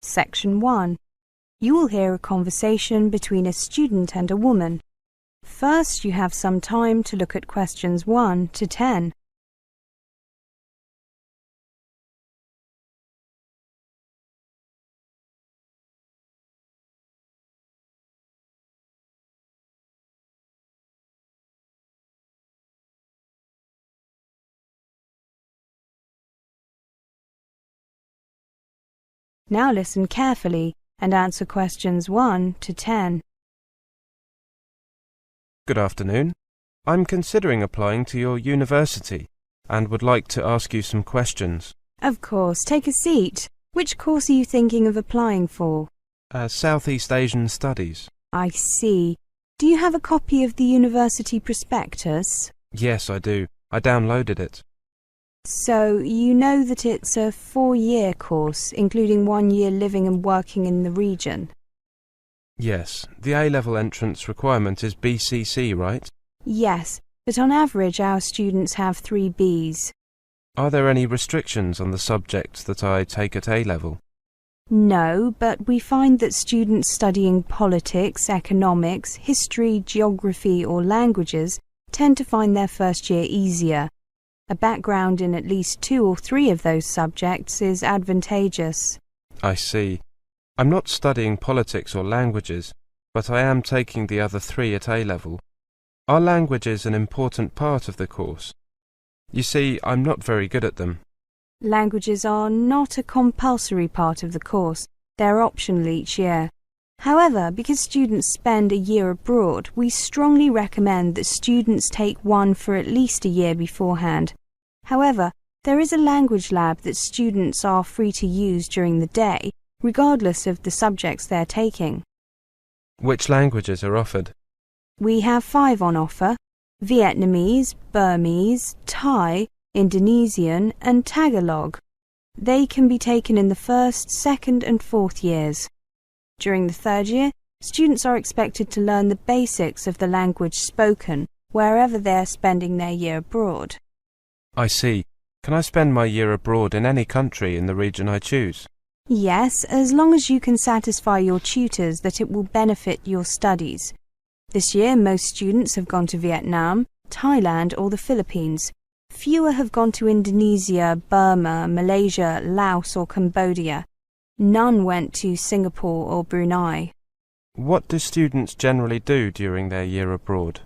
Section 1. You will hear a conversation between a student and a woman. First, you have some time to look at questions 1 to 10. Now listen carefully and answer questions 1 to 10. Good afternoon. I'm considering applying to your university and would like to ask you some questions. Of course, take a seat. Which course are you thinking of applying for? Southeast Asian Studies. I see. Do you have a copy of the university prospectus? Yes, I do. I downloaded it. So, you know that it's a 4-year course, including 1 year living and working in the region? Yes, the A-level entrance requirement is BCC, right? Yes, but on average our students have 3 Bs. Are there any restrictions on the subjects that I take at A-level? No, but we find that students studying politics, economics, history, geography or languages tend to find their first year easier. A background in at least 2 or 3 of those subjects is advantageous. I see. I'm not studying politics or languages, but I am taking the other 3 at A-level. Are languages an important part of the course? You see, I'm not very good at them. Languages are not a compulsory part of the course. They're optional each year. However, because students spend a year abroad, we strongly recommend that students take one for at least a year beforehand. However, there is a language lab that students are free to use during the day, regardless of the subjects they're taking. Which languages are offered? We have 5 on offer: Vietnamese, Burmese, Thai, Indonesian and Tagalog. They can be taken in the 1st, 2nd and 4th years. During the 3rd year, students are expected to learn the basics of the language spoken wherever they are spending their year abroad. I see. Can I spend my year abroad in any country in the region I choose? Yes, as long as you can satisfy your tutors that it will benefit your studies. This year, most students have gone to Vietnam, Thailand or the Philippines. Fewer have gone to Indonesia, Burma, Malaysia, Laos or Cambodia. None went to Singapore or Brunei. What do students generally do during their year abroad?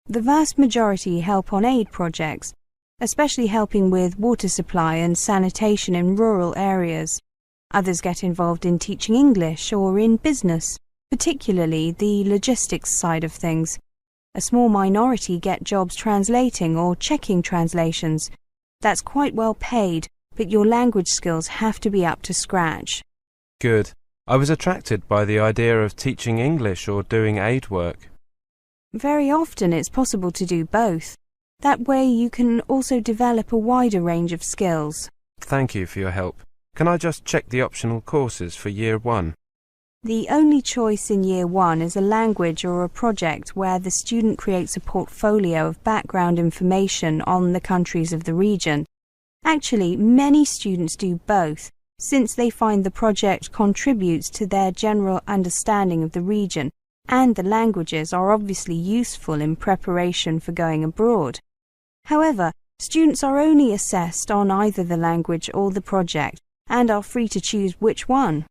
The vast majority help on aid projects, especially helping with water supply and sanitation in rural areas. Others get involved in teaching English or in business, particularly the logistics side of things. A small minority get jobs translating or checking translations. That's quite well paid, but your language skills have to be up to scratch. Good. I was attracted by the idea of teaching English or doing aid work. Very often it's possible to do both. That way you can also develop a wider range of skills. Thank you for your help. Can I just check the optional courses for Year 1? The only choice in Year 1 is a language or a project where the student creates a portfolio of background information on the countries of the region. Actually, many students do both, since they find the project contributes to their general understanding of the region, and the languages are obviously useful in preparation for going abroad. However, students are only assessed on either the language or the project, and are free to choose which one.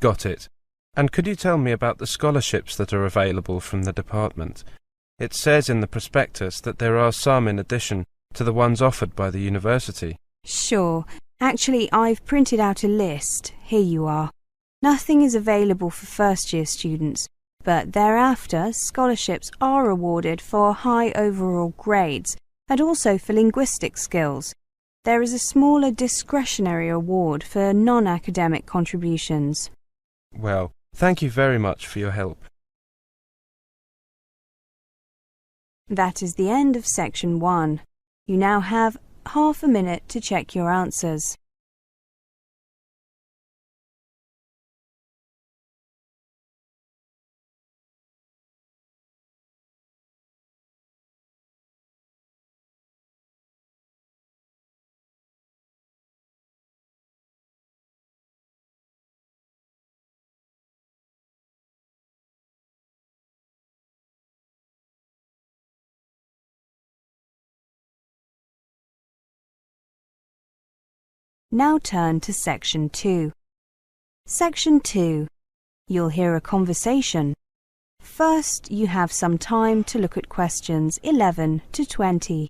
Got it. And could you tell me about the scholarships that are available from the department? It says in the prospectus that there are some in addition to the ones offered by the university. Sure. Actually, I've printed out a list. Here you are. Nothing is available for first-year students, but thereafter scholarships are awarded for high overall grades and also for linguistic skills. There is a smaller discretionary award for non-academic contributions. Well, thank you very much for your help. That is the end of Section 1. You now have half a minute to check your answers. Now turn to Section 2. Section 2. You'll hear a conversation. First, you have some time to look at questions 11 to 20.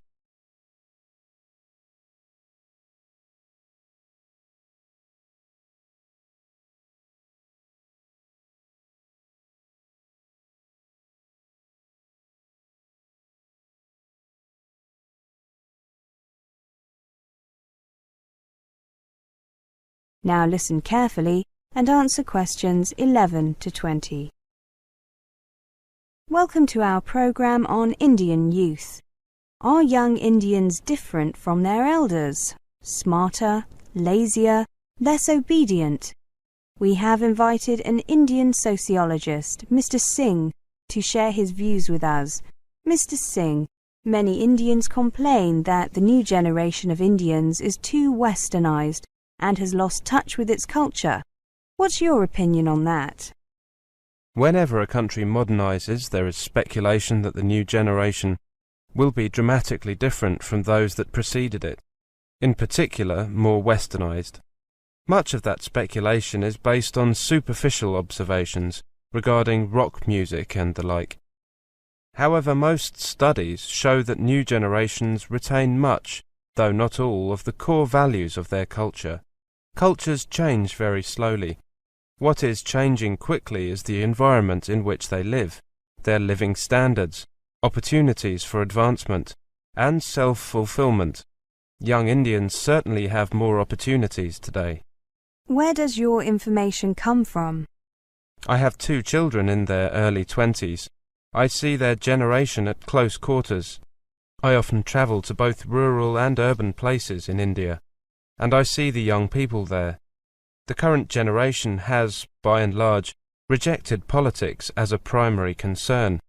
Now listen carefully and answer questions 11 to 20. Welcome to our program on Indian youth. Are young Indians different from their elders? Smarter, lazier, less obedient? We have invited an Indian sociologist, Mr. Singh, to share his views with us. Mr. Singh, many Indians complain that the new generation of Indians is too westernized and has lost touch with its culture. What's your opinion on that? Whenever a country modernizes, there is speculation that the new generation will be dramatically different from those that preceded it, in particular more westernized. Much of that speculation is based on superficial observations regarding rock music and the like. However, most studies show that new generations retain much, though not all, of the core values of their culture. Cultures change very slowly. What is changing quickly is the environment in which they live, their living standards, opportunities for advancement, and self-fulfillment. Young Indians certainly have more opportunities today. Where does your information come from? I have 2 children in their early 20s. I see their generation at close quarters. I often travel to both rural and urban places in India, and I see the young people there. The current generation has, by and large, rejected politics as a primary concern.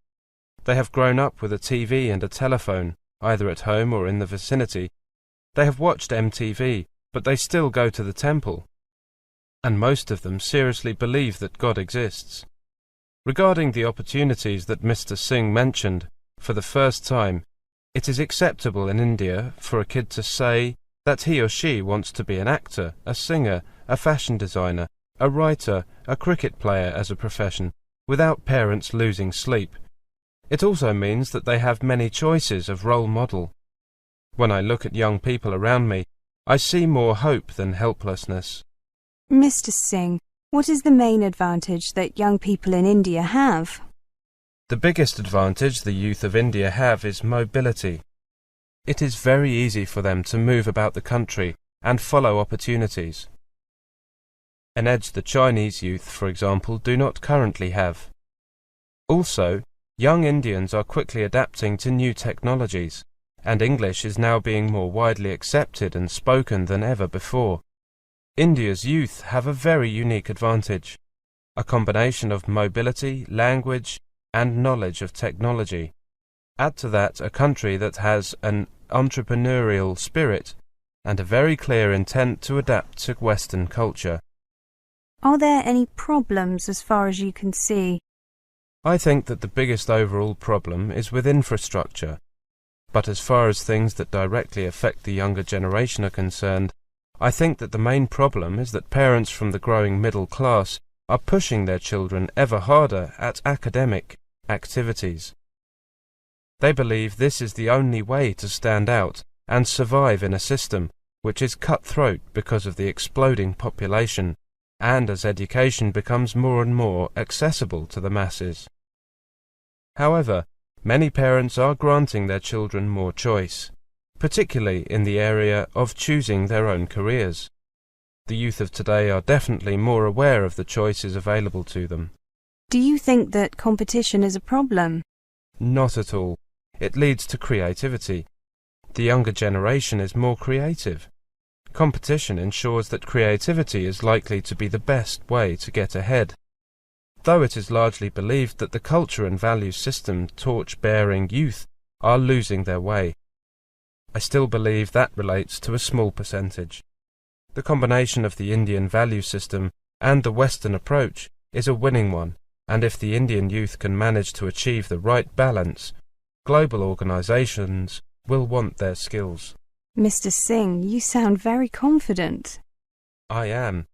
They have grown up with a TV and a telephone, either at home or in the vicinity. They have watched MTV, but they still go to the temple. And most of them seriously believe that God exists. Regarding the opportunities that Mr. Singh mentioned, for the first time, it is acceptable in India for a kid to say that he or she wants to be an actor, a singer, a fashion designer, a writer, a cricket player as a profession, without parents losing sleep. It also means that they have many choices of role model. When I look at young people around me, I see more hope than helplessness. Mr. Singh, what is the main advantage that young people in India have? The biggest advantage the youth of India have is mobility. It is very easy for them to move about the country and follow opportunities. An edge the Chinese youth, for example, do not currently have. Also, young Indians are quickly adapting to new technologies, and English is now being more widely accepted and spoken than ever before. India's youth have a very unique advantage, a combination of mobility, language, and knowledge of technology. Add to that a country that has an entrepreneurial spirit and a very clear intent to adapt to Western culture. Are there any problems as far as you can see? I think that the biggest overall problem is with infrastructure. But as far as things that directly affect the younger generation are concerned, I think that the main problem is that parents from the growing middle class are pushing their children ever harder at academic activities. They believe this is the only way to stand out and survive in a system which is cutthroat because of the exploding population and as education becomes more and more accessible to the masses. However, many parents are granting their children more choice, particularly in the area of choosing their own careers. The youth of today are definitely more aware of the choices available to them. Do you think that competition is a problem? Not at all. It leads to creativity. The younger generation is more creative. Competition ensures that creativity is likely to be the best way to get ahead. Though it is largely believed that the culture and value system torch-bearing youth are losing their way, I still believe that relates to a small percentage. The combination of the Indian value system and the Western approach is a winning one, and if the Indian youth can manage to achieve the right balance, global organizations will want their skills. Mr. Singh, you sound very confident. I am.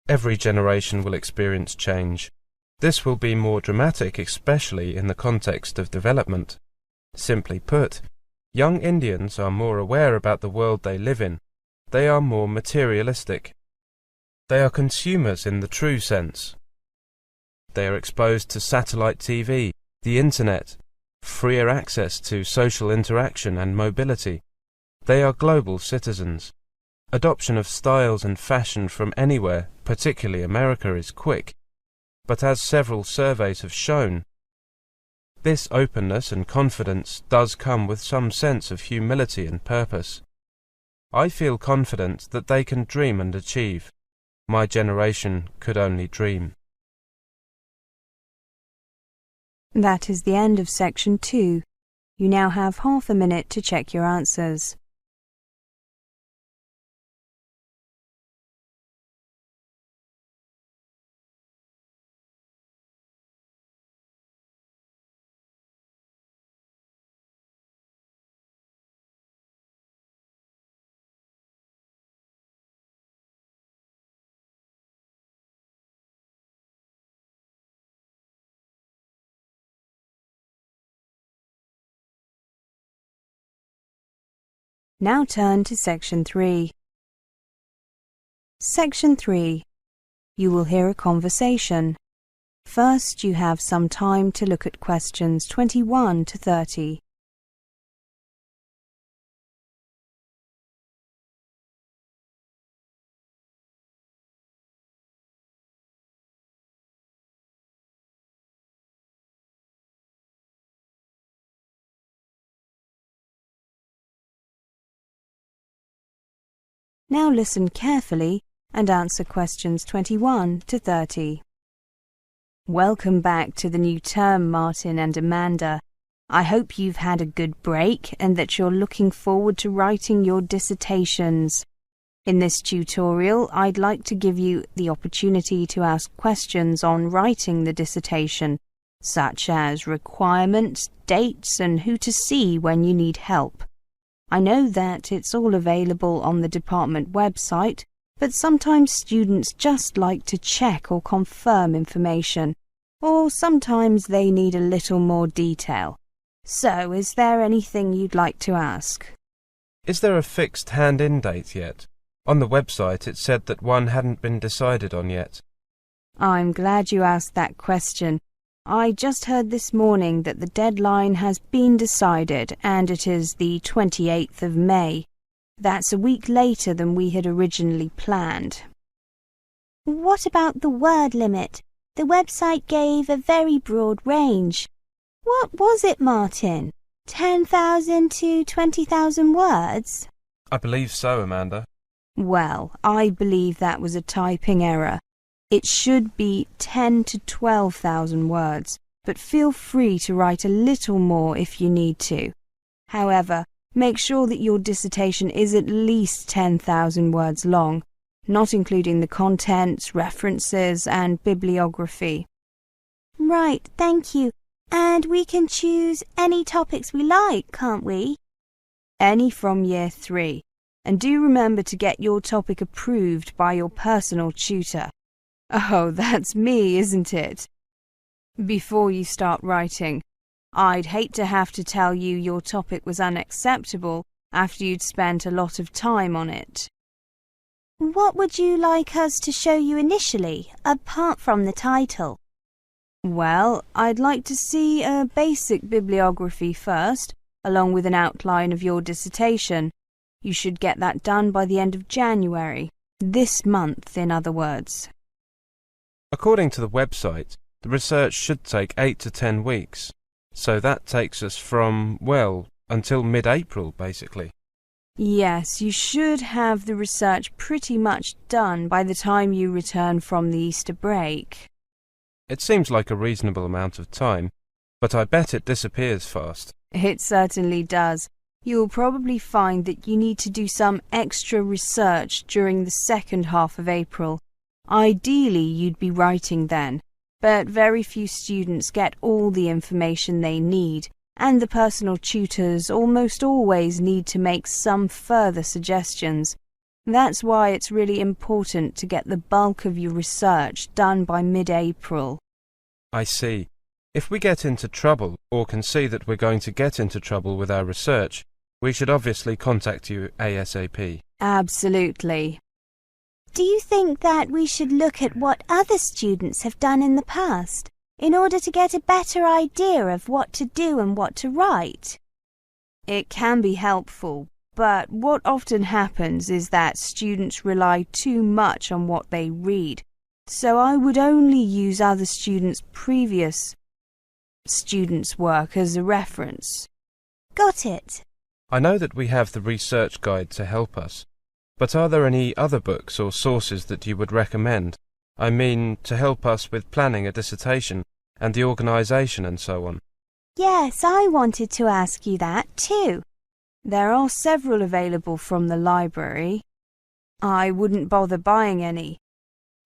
Every generation will experience change. This will be more dramatic, especially in the context of development. Simply put, young Indians are more aware about the world they live in. They are more materialistic. They are consumers in the true sense. They are exposed to satellite TV, the internet, freer access to social interaction and mobility. They are global citizens. Adoption of styles and fashion from anywhere, particularly America, is quick. But as several surveys have shown, this openness and confidence does come with some sense of humility and purpose. I feel confident that they can dream and achieve. My generation could only dream. That is the end of section 2. You now have half a minute to check your answers. Now turn to section 3. Section 3. You will hear a conversation. First, you have some time to look at questions 21 to 30. Now listen carefully and answer questions 21 to 30. Welcome back to the new term, Martin and Amanda. I hope you've had a good break and that you're looking forward to writing your dissertations. In this tutorial, I'd like to give you the opportunity to ask questions on writing the dissertation, such as requirements, dates, and who to see when you need help. I know that it's all available on the department website, but sometimes students just like to check or confirm information, or sometimes they need a little more detail. So, is there anything you'd like to ask? Is there a fixed hand-in date yet? On the website it said that one hadn't been decided on yet. I'm glad you asked that question. I just heard this morning that the deadline has been decided and it is the 28th of May. That's a week later than we had originally planned. What about the word limit? The website gave a very broad range. What was it, Martin? 10,000 to 20,000 words? I believe so, Amanda. Well, I believe that was a typing error. It should be 10 to 12,000 words, but feel free to write a little more if you need to. However, make sure that your dissertation is at least 10,000 words long, not including the contents, references, and bibliography. Right, thank you. And we can choose any topics we like, can't we? Any from year 3. And do remember to get your topic approved by your personal tutor. Oh, that's me, isn't it? Before you start writing, I'd hate to have to tell you your topic was unacceptable after you'd spent a lot of time on it. What would you like us to show you initially, apart from the title? Well, I'd like to see a basic bibliography first, along with an outline of your dissertation. You should get that done by the end of January. This month, in other words. According to the website, the research should take 8 to 10 weeks. So that takes us from, well, until mid-April, basically. Yes, you should have the research pretty much done by the time you return from the Easter break. It seems like a reasonable amount of time, but I bet it disappears fast. It certainly does. You'll probably find that you need to do some extra research during the second half of April. Ideally, you'd be writing then, but very few students get all the information they need, and the personal tutors almost always need to make some further suggestions. That's why it's really important to get the bulk of your research done by mid-April. I see. If we get into trouble, or can see that we're going to get into trouble with our research, we should obviously contact you ASAP. Absolutely. Do you think that we should look at what other students have done in the past in order to get a better idea of what to do and what to write? It can be helpful, but what often happens is that students rely too much on what they read, so I would only use other previous students' work as a reference. Got it. I know that we have the research guide to help us, but are there any other books or sources that you would recommend? I mean, to help us with planning a dissertation and the organisation and so on. Yes, I wanted to ask you that too. There are several available from the library. I wouldn't bother buying any.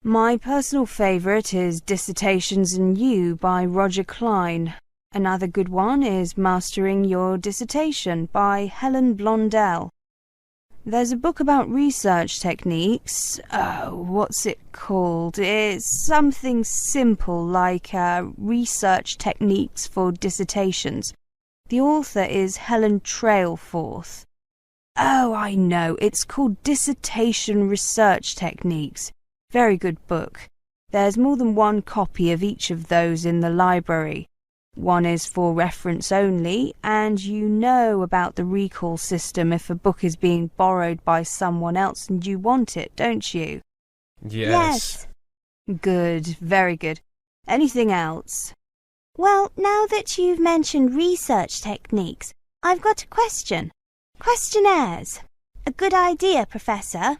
My personal favourite is Dissertations in You by Roger Klein. Another good one is Mastering Your Dissertation by Helen Blondell. There's a book about research techniques. What's it called? It's something simple like Research Techniques for Dissertations. The author is Helen Trailforth. Oh, I know. It's called Dissertation Research Techniques. Very good book. There's more than one copy of each of those in the library. One is for reference only, and you know about the recall system if a book is being borrowed by someone else and you want it, don't you? Yes. Good, very good. Anything else? Well, now that you've mentioned research techniques, I've got a question. Questionnaires. A good idea, Professor.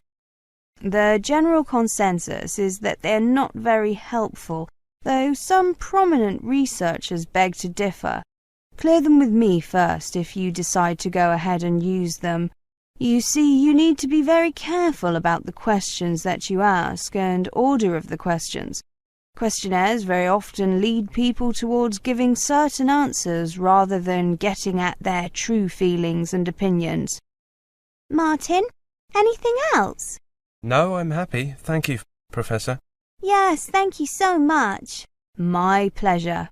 The general consensus is that they're not very helpful, though some prominent researchers beg to differ. Clear them with me first if you decide to go ahead and use them. You see, you need to be very careful about the questions that you ask and order of the questions. Questionnaires very often lead people towards giving certain answers rather than getting at their true feelings and opinions. Martin, anything else? No, I'm happy. Thank you, Professor. Yes, thank you so much. My pleasure.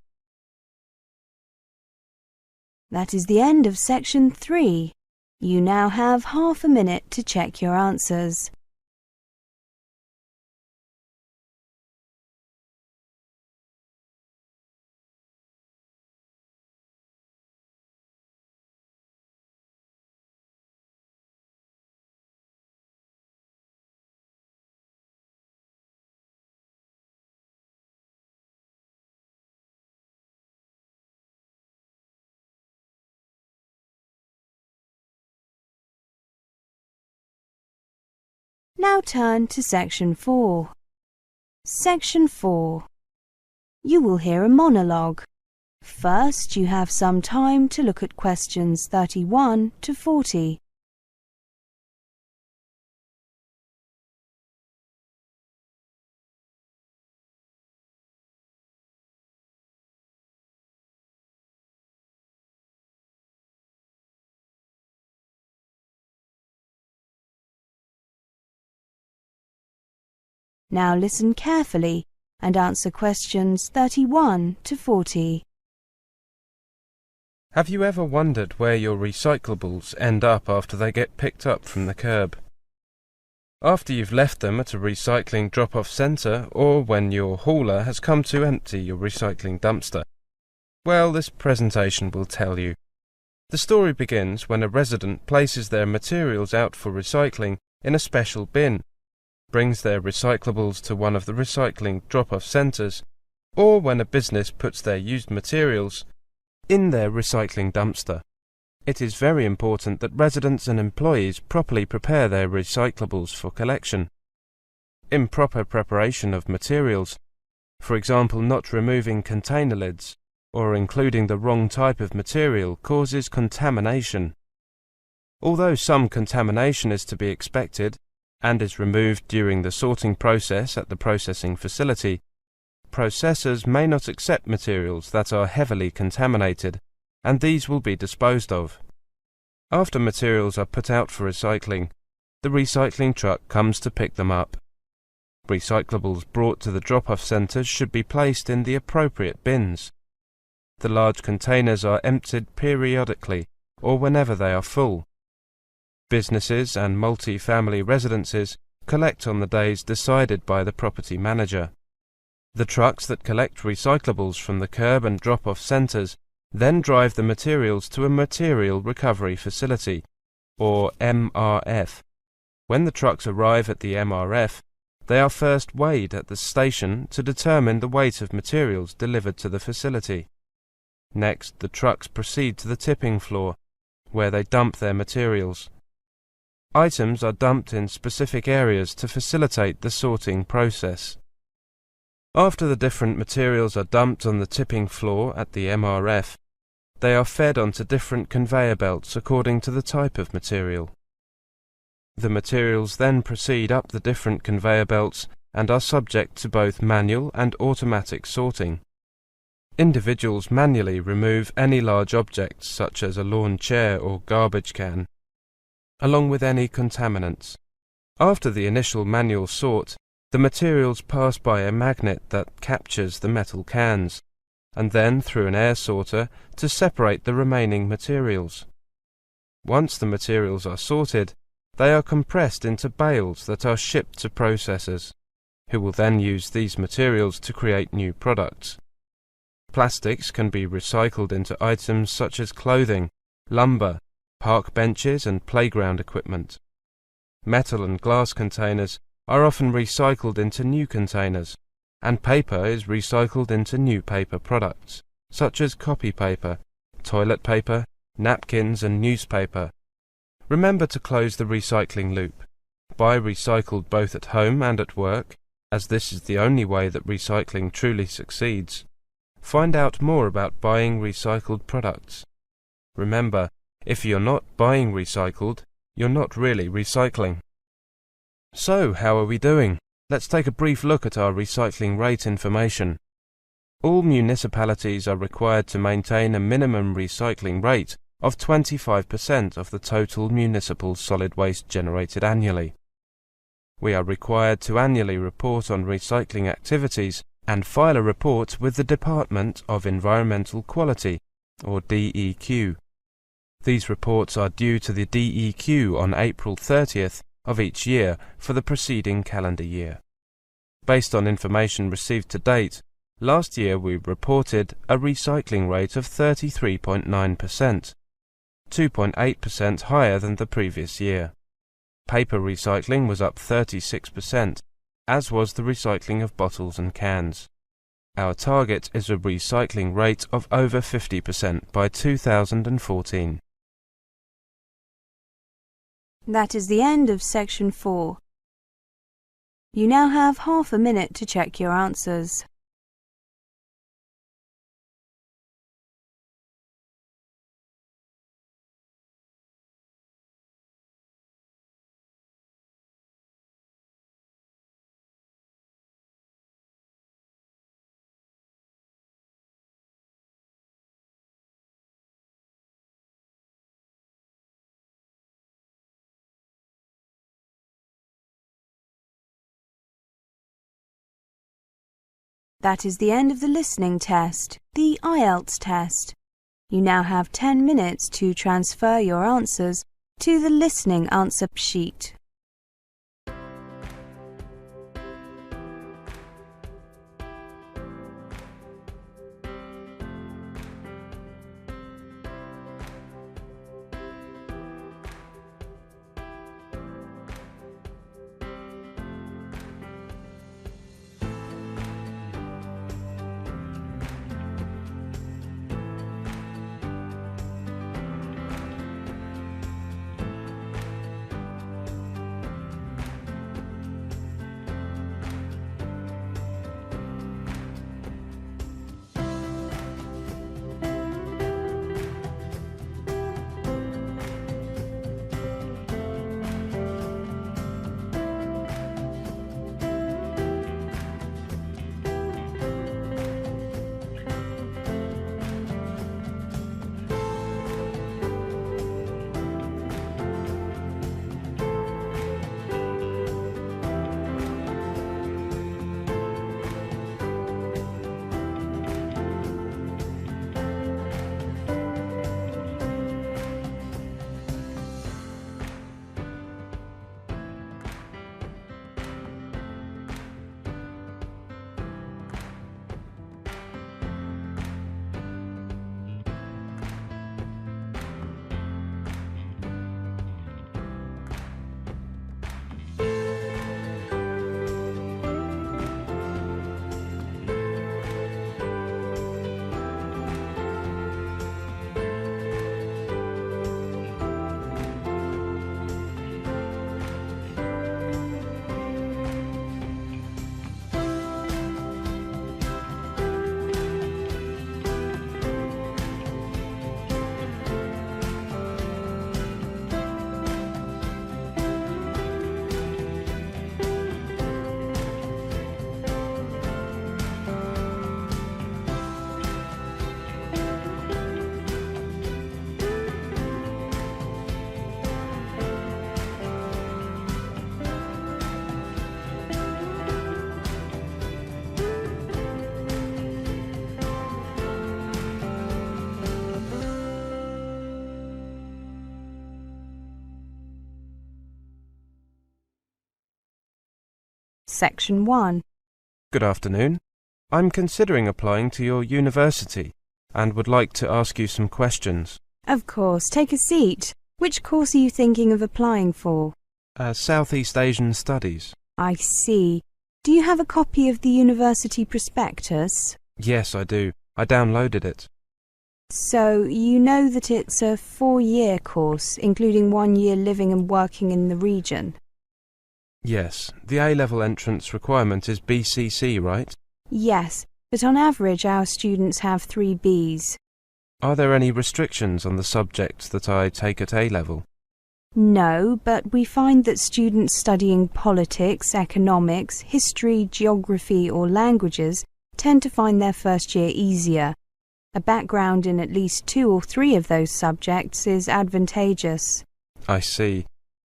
That is the end of section 3. You now have half a minute to check your answers. Now turn to section 4. Section 4. You will hear a monologue. First, you have some time to look at questions 31 to 40. Now listen carefully and answer questions 31 to 40. Have you ever wondered where your recyclables end up after they get picked up from the curb? After you've left them at a recycling drop-off centre, or when your hauler has come to empty your recycling dumpster? Well, this presentation will tell you. The story begins when a resident places their materials out for recycling in a special bin, brings their recyclables to one of the recycling drop-off centres, or when a business puts their used materials in their recycling dumpster. It is very important that residents and employees properly prepare their recyclables for collection. Improper preparation of materials, for example not removing container lids or including the wrong type of material, causes contamination. Although some contamination is to be expected, and is removed during the sorting process at the processing facility, processors may not accept materials that are heavily contaminated, and these will be disposed of. After materials are put out for recycling, the recycling truck comes to pick them up. Recyclables brought to the drop-off centres should be placed in the appropriate bins. The large containers are emptied periodically or whenever they are full. Businesses and multi-family residences collect on the days decided by the property manager. The trucks that collect recyclables from the curb and drop-off centres then drive the materials to a material recovery facility, or MRF. When the trucks arrive at the MRF, they are first weighed at the station to determine the weight of materials delivered to the facility. Next, the trucks proceed to the tipping floor, where they dump their materials. Items are dumped in specific areas to facilitate the sorting process. After the different materials are dumped on the tipping floor at the MRF, they are fed onto different conveyor belts according to the type of material. The materials then proceed up the different conveyor belts and are subject to both manual and automatic sorting. Individuals manually remove any large objects such as a lawn chair or garbage can, along with any contaminants. After the initial manual sort, the materials pass by a magnet that captures the metal cans, and then through an air sorter to separate the remaining materials. Once the materials are sorted, they are compressed into bales that are shipped to processors, who will then use these materials to create new products. Plastics can be recycled into items such as clothing, lumber, park benches and playground equipment. Metal and glass containers are often recycled into new containers, and paper is recycled into new paper products, such as copy paper, toilet paper, napkins and newspaper. Remember to close the recycling loop. Buy recycled both at home and at work, as this is the only way that recycling truly succeeds. Find out more about buying recycled products. Remember, if you're not buying recycled, you're not really recycling. So, how are we doing? Let's take a brief look at our recycling rate information. All municipalities are required to maintain a minimum recycling rate of 25% of the total municipal solid waste generated annually. We are required to annually report on recycling activities and file a report with the Department of Environmental Quality, or DEQ. These reports are due to the DEQ on April 30th of each year for the preceding calendar year. Based on information received to date, last year we reported a recycling rate of 33.9%, 2.8% higher than the previous year. Paper recycling was up 36%, as was the recycling of bottles and cans. Our target is a recycling rate of over 50% by 2014. That is the end of section 4. You now have half a minute to check your answers. That is the end of the listening test, the IELTS test. You now have 10 minutes to transfer your answers to the listening answer sheet. Section 1. Good afternoon. I'm considering applying to your university and would like to ask you some questions. Of course, take a seat. Which course are you thinking of applying for? Southeast Asian Studies. I see. Do you have a copy of the university prospectus? Yes, I do. I downloaded it. So, you know that it's a 4-year course, including 1 year living and working in the region? Yes, the A-level entrance requirement is BCC, right? Yes, but on average our students have 3 Bs. Are there any restrictions on the subjects that I take at A-level? No, but we find that students studying politics, economics, history, geography or languages tend to find their first year easier. A background in at least 2 or 3 of those subjects is advantageous. I see.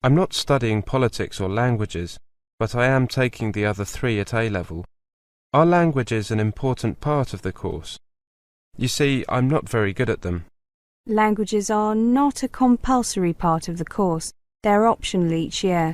I'm not studying politics or languages, but I am taking the other 3 at A-level. Are languages an important part of the course? You see, I'm not very good at them. Languages are not a compulsory part of the course. They're optional each year.